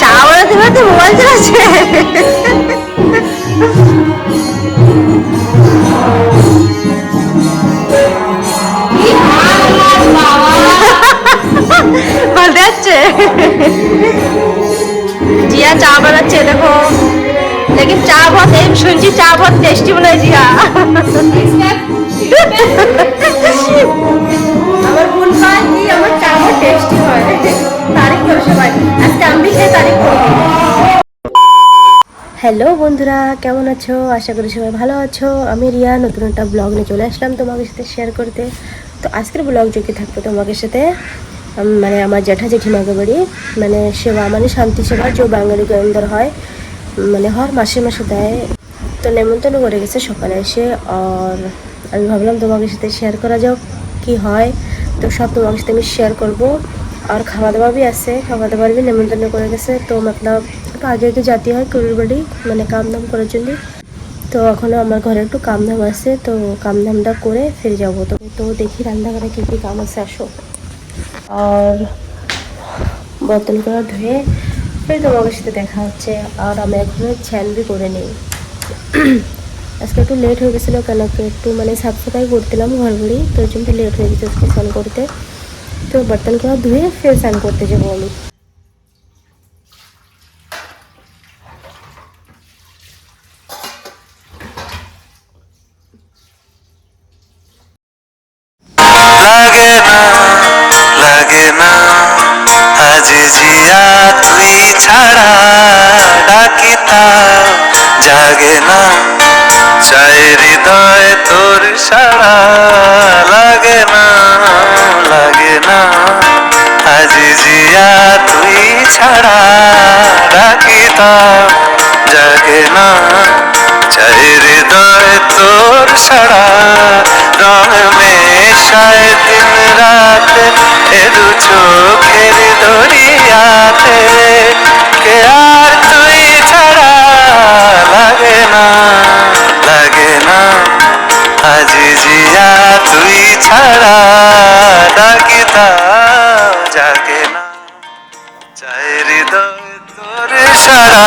চা বানাতে বানাতে মোবাইল চালাচ্ছে। বলতে যাচ্ছে जिया चा बनाচ্ছে देखो, लेकिन चा बहुत सुनছি चा बहुत टेस्टी बनाए जिया। আমার ভুল পায় কি আমার চা বহুত টেস্টি হয়, তারিফ করে সবাই, আজকে আমি খেয়ে তারিফ করব। হ্যালো বন্ধুরা, কেমন আছো? আশা করি সবাই ভালো আছো। আমি রিয়া নতুন একটা ব্লগ নিয়ে চলে আসলাম তোমাদের সাথে শেয়ার করতে। তো আজকের ব্লগ যোগে থাকবে তোমাদের সাথে মানে আমার জ্যাঠা জেঠিমাকে বাড়ি মানে সেবা মানে শান্তি সেবা যে বাঙালি গোয়েন্দার হয় মানে হর মাসে মাসে দেয়। তো নেমন্তন্ন করে গেছে সকালে এসে, আর আমি ভাবলাম তোমাদের সাথে শেয়ার করা যাক কি হয়। তো সব তোমাদের সাথে আমি শেয়ার করব। আর খাওয়া দাওয়া বি আছে, খাওয়া দাওয়ার বি নেমন্তন্ন করে গেছে। তো মতলব একটু আগে আগে যেতে হয় কুড়ির বাড়ি মানে কাম দাম করার জন্য। তো এখনও আমার ঘরে একটু কাম দাম আছে, তো কাম দামটা করে ফিরে যাবো। তো দেখি রান্নাঘরে কী কী কাম আছে, আসো। আর বর্তন করা ধুয়ে ফের তোমাদের সাথে দেখা হচ্ছে। আর আমি এখনও স্নান বি করে নিই। আজকে একটু লেট হয়ে গেছিলো, কেন কি একটু মানে সাফ সাফাই করছিলাম ঘর বাড়ি, তো ওই জন্য লেট হয়ে গেছে আজকে স্নান করতে। তো বর্তন করা ধুয়ে ফের স্নান করতে যাবো আমি। লাগে না লাগে না আজি জিয়া তুই ছাড়া ডাকিতা জাগে না চাই হৃদয় তোর সারা লাগে না আজি জিয়া তুই ছাড়া ডাকিতা জাগে না চাই হৃদয় তোর সারা রং মেশায় দিন রাত এদু চোখের দরিয়াতে কে আর তুই ছাড়া লাগে না আজি জিয়া তুই ছাড়া ডাকিতা জাগে না চাই হৃদয় তোর সারা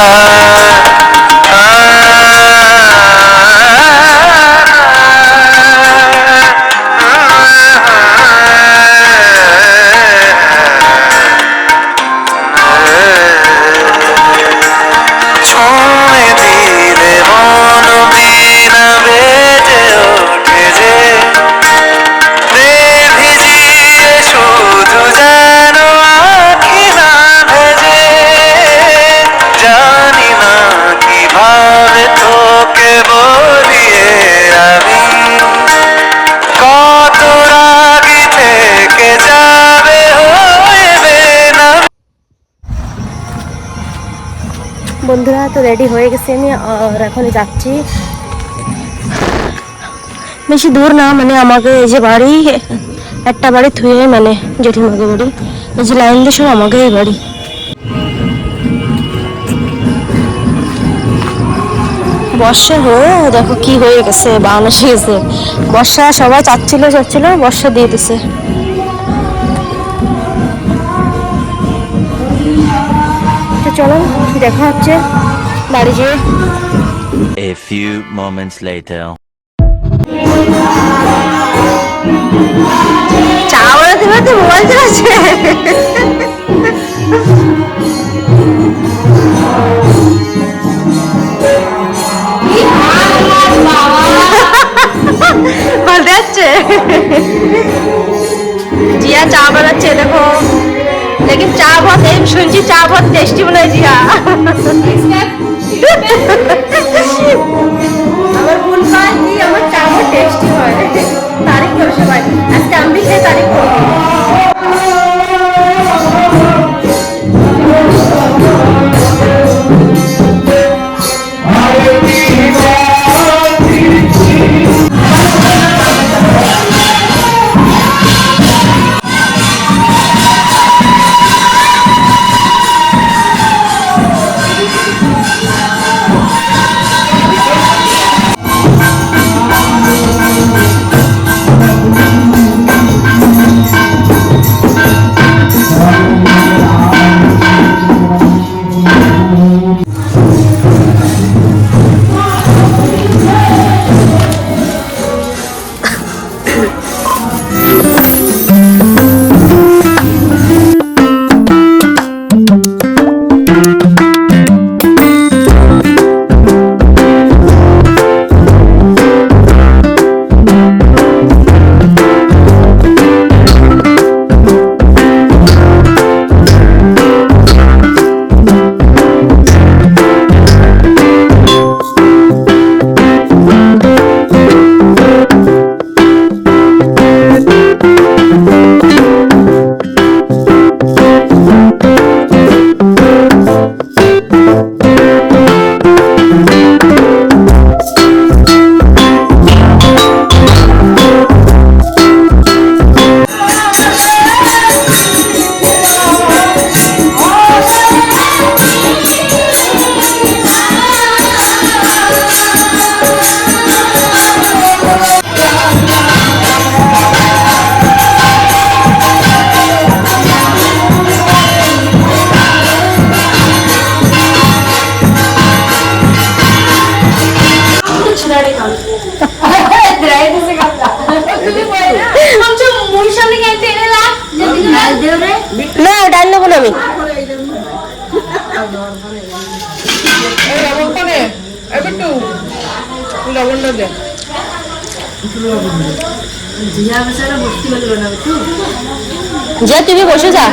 বন্ধুরা তো রেডি হয়ে গেছি আমি, আর এখন যাচ্ছি। বেশি দূর না, মানে আমাকে এই যে বাড়ি একটা বাড়ি থুয়ে মানে জেঠিমাকে বাড়ি, এই যে লাইন দিয়ে সব আমাকে এই বাড়ি। বর্ষা হয়ে দেখো কি হয়ে গেছে, বান এসে গেছে। বর্ষা সবাই চাচ্ছিল বর্ষা দিয়ে দিছে। তো চলো দেখা হচ্ছে বাড়ি যেয়ে। A few moments later. চা বানাতে বানাতে মোবাইল চালাচ্ছে। বলতে যাচ্ছে जिया चा बनाচ্ছে देखो, लेकिन चा बहुत सुनছি चा बहुत टेस्टी बनाए जिया। আমার ভুল পায় কি আমার চা বহুত টেস্টি হয়, তারিফ করে সবাই, আজকে আমি খেয়ে তারিফ করব। আমি যা তুমি বসে যা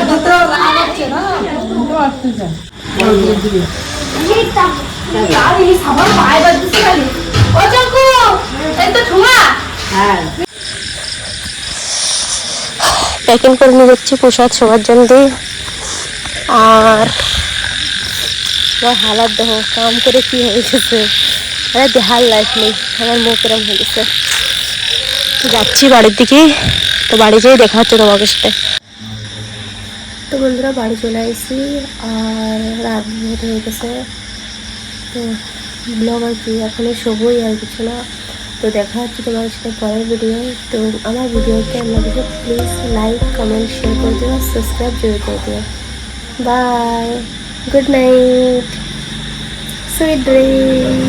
প্যাকিং করে নিয়ে যাচ্ছি প্রসাদ সবার জন্য। আর আমার হালাত দেখো, কাম করে কি হয়ে গেছে, দেহার লাইফ নেই, আমার মুখ এরম হয়ে গেছে। যাচ্ছি বাড়ির দিকে, তো বাড়ি যেয়ে দেখা হচ্ছে তোমাদের সাথে। তো বন্ধুরা বাড়ি চলে আসছি, আর রাত বহুত হয়ে গেছে। তো ব্লগ আর কি এখনই শোবই, আর কিছু না। তো দেখা হচ্ছে তোমার সাথে পরের ভিডিও। তো আমার ভিডিওকে আপনাদেরকে প্লিজ লাইক কমেন্ট শেয়ার করে দিও, সাবস্ক্রাইব জরুর করে দিও। Bye, good night, sweet dream.